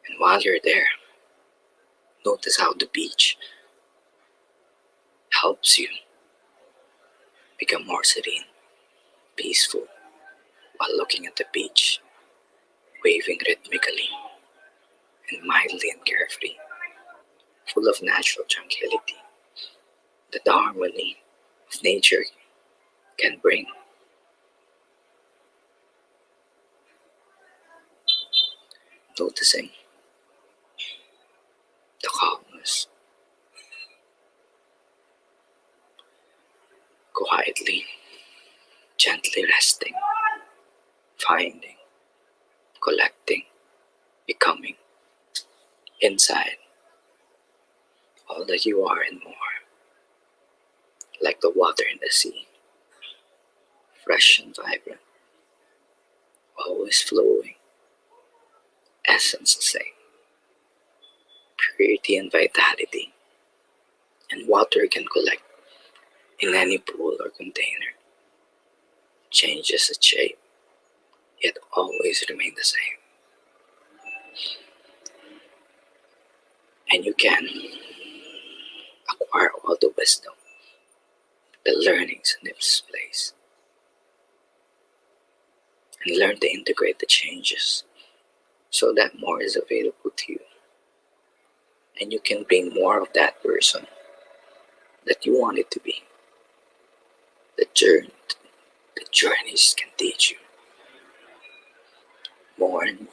Speaker 5: And while you're there, notice how the beach helps you become more serene, peaceful, while looking at the beach, waving rhythmically and mildly and carefree, full of natural tranquility that the harmony of nature can bring. Noticing the calmness, quietly, gently resting, finding, collecting, becoming inside all that you are and more, like the water in the sea, fresh and vibrant, always flowing, essence the same, purity and vitality, and water can collect in any pool or container, changes its shape, yet always remain the same. And you can acquire all the wisdom, the learnings in this place, and learn to integrate the changes so that more is available to you. And you can bring more of that person that you want it to be. The journeys can teach you more and more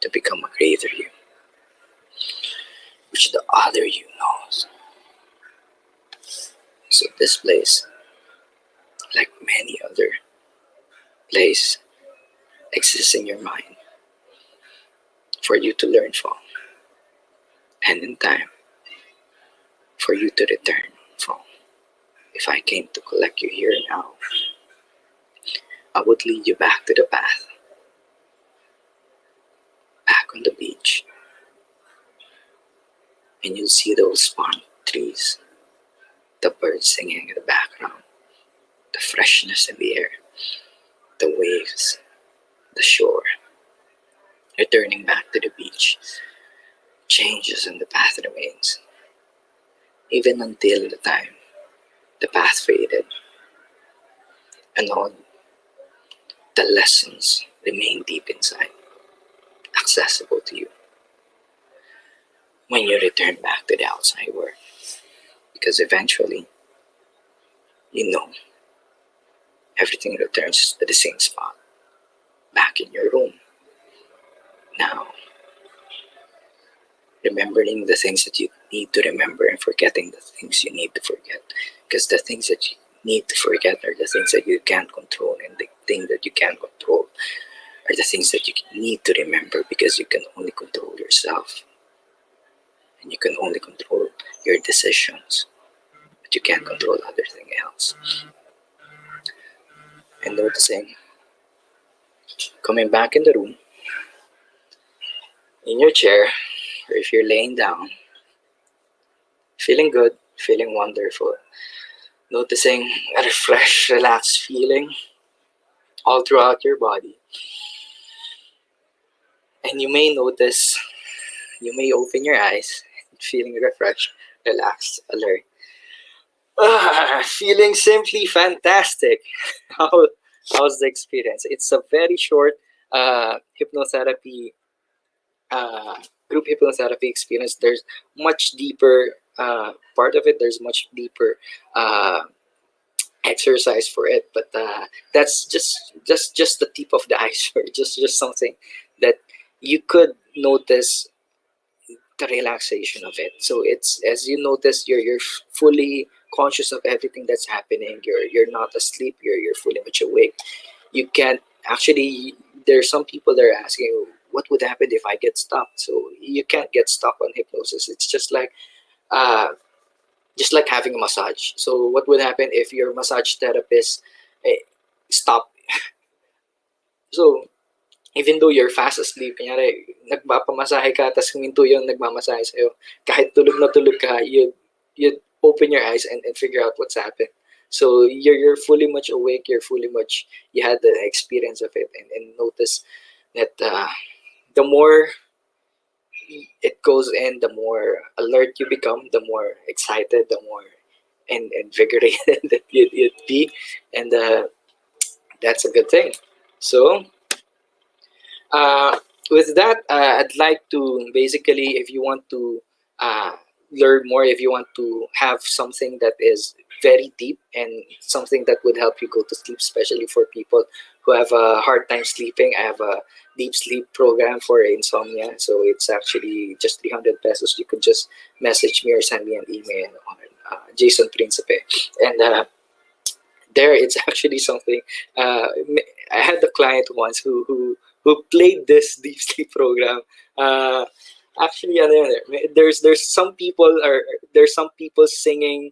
Speaker 5: to become a greater you, which the other you knows. So this place, like many other places, exists in your mind for you to learn from, and in time for you to return from. If I came to collect you here now, I would lead you back to the path, back on the beach, and you'll see those palm trees, the birds singing in the background, the freshness in the air, the waves, the shore. Returning back to the beach, changes in the path remains, even until the time the path faded, and all the lessons remain deep inside, accessible to you when you return back to the outside world. Because eventually, you know, everything returns to the same spot, back in your room. Now, remembering the things that you need to remember and forgetting the things you need to forget. Because the things that you need to forget are the things that you can't control, and the thing that you can control are the things that you need to remember, because you can only control yourself. And you can only control your decisions, but you can't control everything else. And noticing, coming back in the room, in your chair, or if you're laying down, feeling good, feeling wonderful, noticing a refreshed, relaxed feeling all throughout your body. And you may notice, you may open your eyes, feeling refreshed, relaxed, alert. Feeling simply fantastic. How's the experience? It's a very short hypnotherapy, group hypnotherapy experience. There's much deeper part of it. There's much deeper exercise for it, but that's just the tip of the iceberg. Just something that you could notice the relaxation of it. So it's, as you notice, you're fully conscious of everything that's happening. You're not asleep. You're fully much awake. You can't actually. There's some people that are asking, what would happen if I get stuck? So you can't get stuck on hypnosis. It's just like having a massage. So what would happen if your massage therapist stop? So even though you're fast asleep, kanyari, nagpapamasahe ka, tas huminto yung nagmamasahe sa'yo, kahit tulog na tulog ka, you'd open your eyes and figure out what's happened. So you're fully much awake, you had the experience of it, and notice that the more it goes in, the more alert you become, the more excited, the more and invigorated that you'd be, and that's a good thing. So uh, with that, I'd like to basically, if you want to uh, learn more, if you want to have something that is very deep and something that would help you go to sleep, especially for people who have a hard time sleeping, I have a deep sleep program for insomnia. So it's actually just 300 pesos. You could just message me or send me an email on Jason Principe. And there it's actually something uh, I had a client once who played this deep sleep program. uh, Actually, ano yun, there's some people are there's some people singing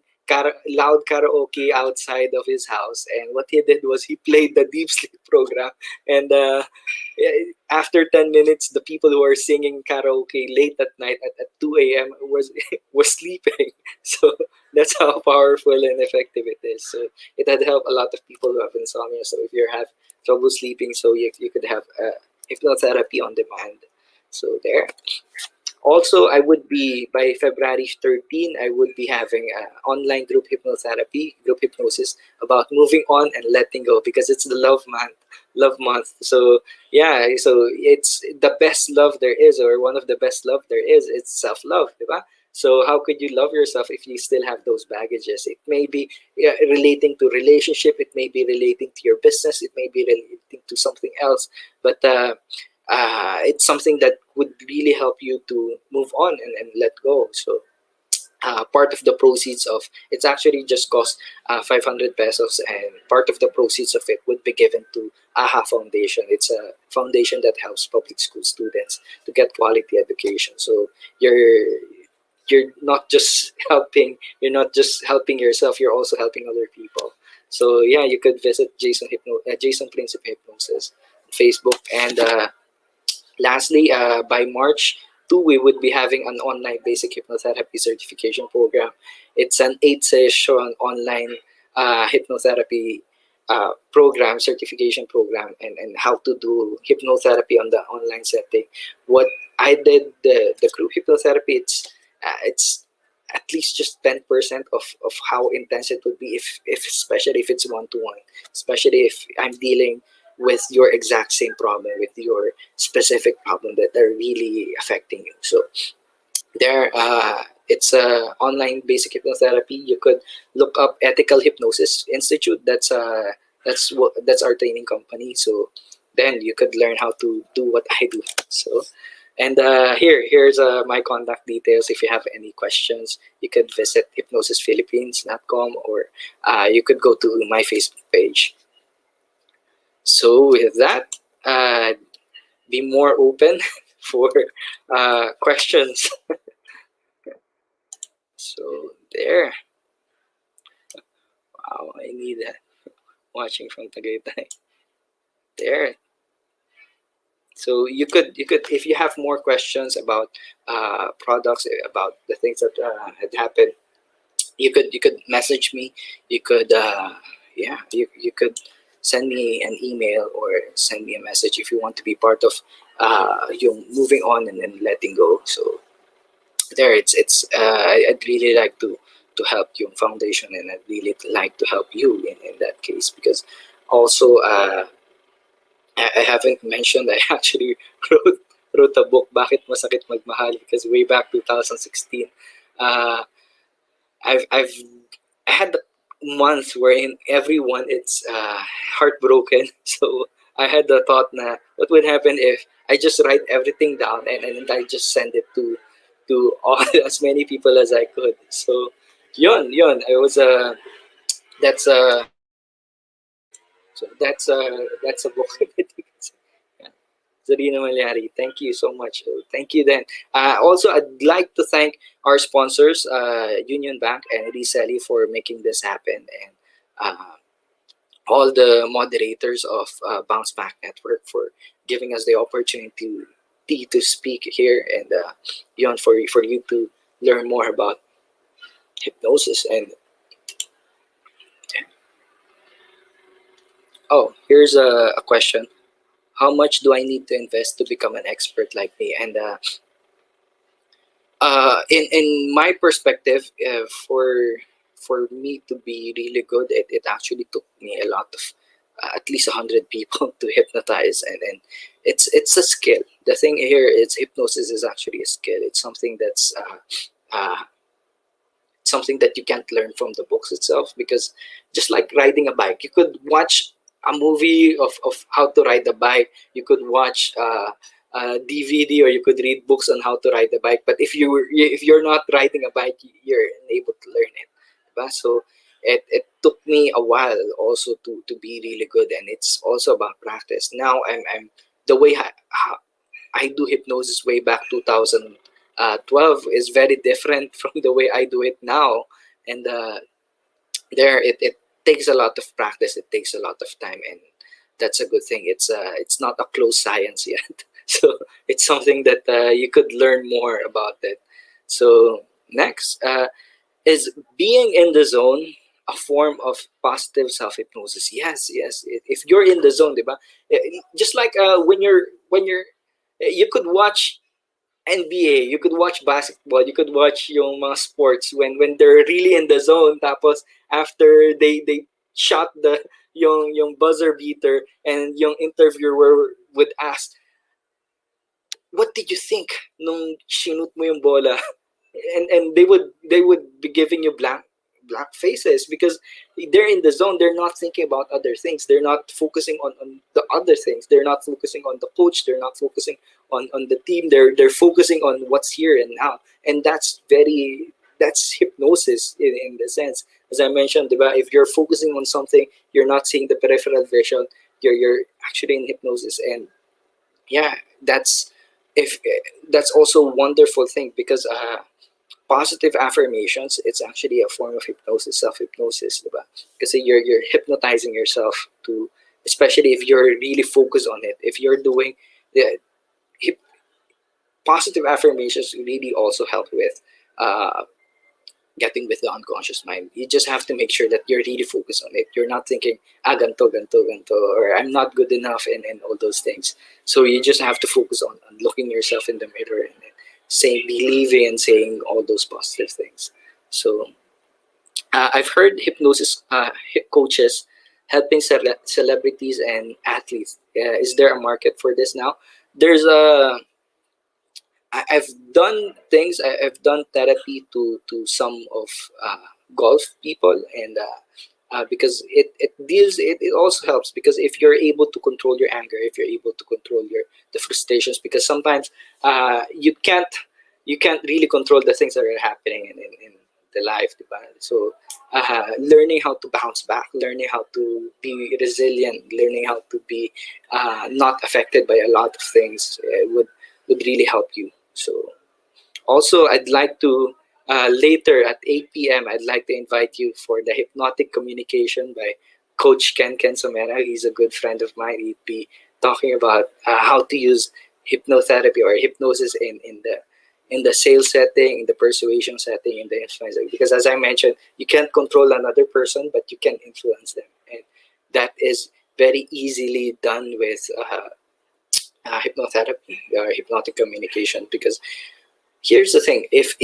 Speaker 5: loud karaoke outside of his house, and what he did was he played the deep sleep program, and after 10 minutes the people who are singing karaoke late at night at 2 a.m. was sleeping. So that's how powerful and effective it is. So it had helped a lot of people who have insomnia. So if you have trouble sleeping, so you could have hypnotherapy on demand. So there. Also, I would be by February 13, I would be having an online group hypnotherapy, group hypnosis about moving on and letting go, because it's the love month. So yeah, so it's the best love there is, or one of the best love there is. It's self-love, diba? So how could you love yourself if you still have those baggages? It may be, yeah, relating to relationship, it may be relating to your business, it may be relating to something else, but it's something that would really help you to move on and let go. So part of the proceeds of it's actually just cost 500 pesos, and part of the proceeds of it would be given to AHA Foundation. It's a foundation that helps public school students to get quality education. So you're not just helping yourself, you're also helping other people. So yeah, you could visit Jason Principe Hypnosis on Facebook. And lastly, by March 2, we would be having an online basic hypnotherapy certification program. It's an 8-session online hypnotherapy program, certification program, and how to do hypnotherapy on the online setting. What I did, the group hypnotherapy, it's at least just 10% of how intense it would be, if especially if it's one-to-one, especially if I'm dealing with your exact same problem, with your specific problem that are really affecting you. So there, it's a online basic hypnotherapy. You could look up Ethical Hypnosis Institute. That's our training company. So then you could learn how to do what I do. So and here's my contact details. If you have any questions, you could visit hypnosisphilippines.com, or you could go to my Facebook page. So with that, be more open for questions. So there. Wow, I need that. Watching from Tagaytay. There. So you could if you have more questions about products, about the things that had happened, you could message me. You could you could send me an email or send me a message if you want to be part of yung moving on and then letting go. So there, I'd really like to help yung foundation, and I'd really like to help you in that case, because also I haven't mentioned, I actually wrote wrote a book, Bakit Masakit Magmahal, because way back 2016, uh, I've I had a month wherein everyone it's heartbroken. So I had the thought na what would happen if I just write everything down, and I just send it to all as many people as I could. So yun, I was that's a that's a book. Yeah. Zarina Malyari, thank you so much. Thank you then. Also, I'd like to thank our sponsors, Union Bank and Resellee, for making this happen, and uh, all the moderators of Bounce Back Network for giving us the opportunity to speak here, and for you to learn more about hypnosis. And Oh, here's a question. How much do I need to invest to become an expert like me? And in my perspective, for me to be really good, it actually took me a lot of at least 100 people to hypnotize, and it's a skill. The thing here is hypnosis is actually a skill. It's something that's something that you can't learn from the books itself, because just like riding a bike, you could watch a movie of how to ride a bike, you could watch a DVD, or you could read books on how to ride a bike, but if you're not riding a bike, you're unable to learn it, diba? So it took me a while also to be really good, and it's also about practice. Now I'm the way I do hypnosis way back 2012 is very different from the way I do it now. And it takes a lot of practice. It takes a lot of time, and that's a good thing. It's not a closed science yet, so it's something that you could learn more about it. So next, is being in the zone a form of positive self hypnosis? Yes, yes. If you're in the zone, diba? Just like when you're you could watch NBA, you could watch basketball, you could watch yung mga sports when they're really in the zone. Tapos after they shot yung buzzer beater, and yung interviewer would ask, "What did you think nung shoot mo yung bola?" And they would be giving you blank faces, because they're in the zone. They're not thinking about other things. They're not focusing on the other things. They're not focusing on the coach. They're not focusing on the team. They're focusing on what's here and now. And that's hypnosis in the sense. As I mentioned, diba, if you're focusing on something, you're not seeing the peripheral vision. You're actually in hypnosis. And yeah, if that's also a wonderful thing, because positive affirmations, it's actually a form of hypnosis, self-hypnosis, diba? Because you're hypnotizing yourself to, especially if you're really focused on it. If you're doing the hip, positive affirmations, really also help with getting with the unconscious mind. You just have to make sure that you're really focused on it. You're not thinking, ganto, ganto, ganto, or I'm not good enough, and all those things. So you just have to focus on looking yourself in the mirror, and saying, believing, and saying all those positive things. So I've heard hypnosis coaches helping celebrities and athletes. Is there a market for this now? There's a I've done things. I've done therapy to some of golf people, and because it also helps, because if you're able to control your anger, if you're able to control the frustrations, because sometimes you can't really control the things that are happening in the life, diba? So learning how to bounce back, learning how to be resilient, learning how to be not affected by a lot of things would really help you. So also, I'd like to later at 8 p.m. I'd like to invite you for the hypnotic communication by Coach Ken Somera. He's a good friend of mine. He'd be talking about how to use hypnotherapy or hypnosis in the sales setting, in the persuasion setting, in the influence. Because as I mentioned, you can't control another person, but you can influence them, and that is very easily done with hypnotherapy or hypnotic communication. Because here's the thing: if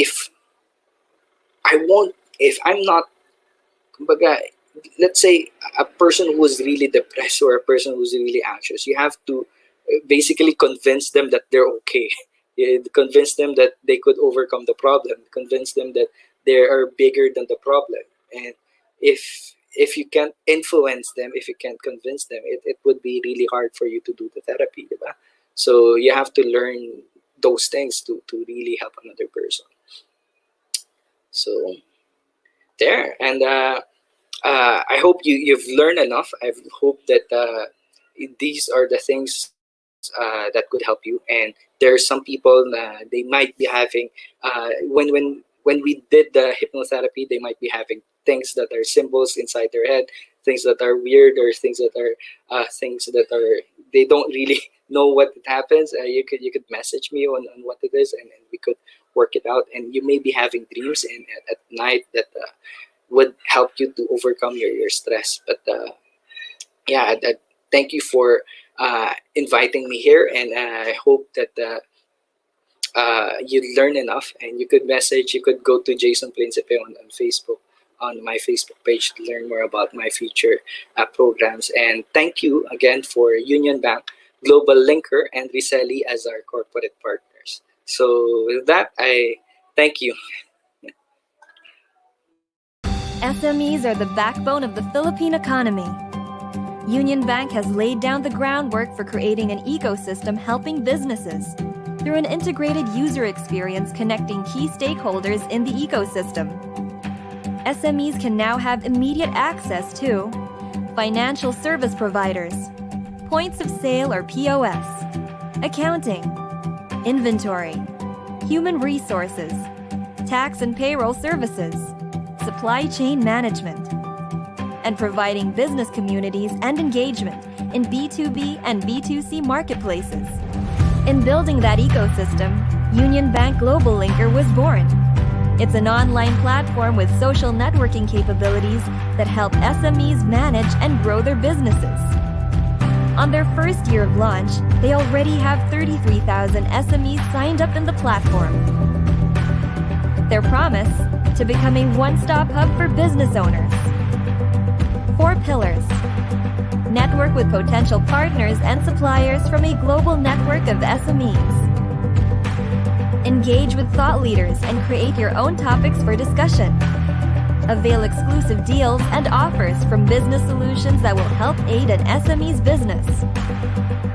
Speaker 5: I'm not, kumbaga, let's say a person who is really depressed or a person who's really anxious, you have to basically convince them that they're okay. Convince them that they could overcome the problem. Convince them that they are bigger than the problem. And if you can't influence them, if you can't convince them, it would be really hard for you to do the therapy, diba? So you have to learn those things to really help another person. So there, and I hope you've learned enough. I hope that these are the things that could help you. And there are some people they might be having when we did the hypnotherapy, they might be having things that are symbols inside their head, things that are weird, or things that are they don't really know what it happens. You could message me on what it is, and we could work it out. And you may be having dreams at night that would help you to overcome your stress. But yeah, thank you for inviting me here, and I hope that you learn enough, and you could go to Jason Principe on Facebook, on my Facebook page, to learn more about my future programs. And thank you again for Unionbank Globallinker and Resellee as our corporate partners. So with that, I thank you.
Speaker 1: SMEs are the backbone of the Philippine economy. Union Bank has laid down the groundwork for creating an ecosystem helping businesses through an integrated user experience connecting key stakeholders in the ecosystem. SMEs can now have immediate access to financial service providers, points of sale or POS, accounting, inventory, human resources, tax and payroll services, supply chain management, and providing business communities and engagement in B2B and B2C marketplaces. In building that ecosystem, Unionbank Globallinker was born. It's an online platform with social networking capabilities that help SMEs manage and grow their businesses. On their first year of launch, they already have 33,000 SMEs signed up in the platform. Their promise: to become a one-stop hub for business owners. 4 pillars. Network with potential partners and suppliers from a global network of SMEs. Engage with thought leaders and create your own topics for discussion. Avail exclusive deals and offers from business solutions that will help aid an SME's business.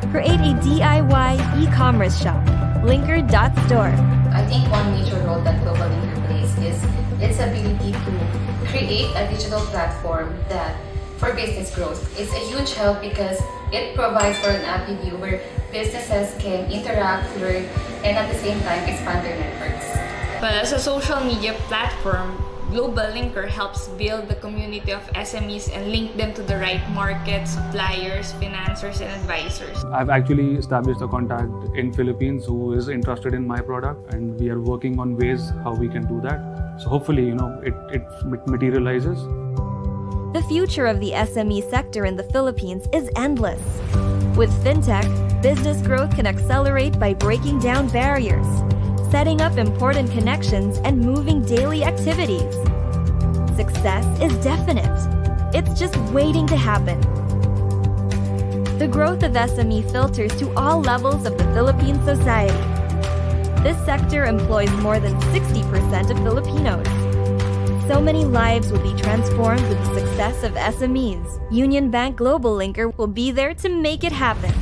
Speaker 1: Create a DIY e-commerce shop, linker.store.
Speaker 2: I think one major role that Globallinker plays is its ability to create a digital platform that, for business growth, is a huge help because it provides for an avenue where businesses can interact, learn, and at the same time expand their networks.
Speaker 3: Well, as a social media platform, Globallinker helps build the community of SMEs and link them to the right markets, suppliers, financiers, and advisors.
Speaker 4: I've actually established a contact in Philippines who is interested in my product, and we are working on ways how we can do that. So hopefully, it materializes.
Speaker 1: The future of the SME sector in the Philippines is endless. With fintech, business growth can accelerate by breaking down barriers, setting up important connections, and moving daily activities. Success is definite. It's just waiting to happen. The growth of SME filters to all levels of the Philippine society. This sector employs more than 60% of Filipinos. So many lives will be transformed with the success of SMEs. Unionbank Globallinker will be there to make it happen.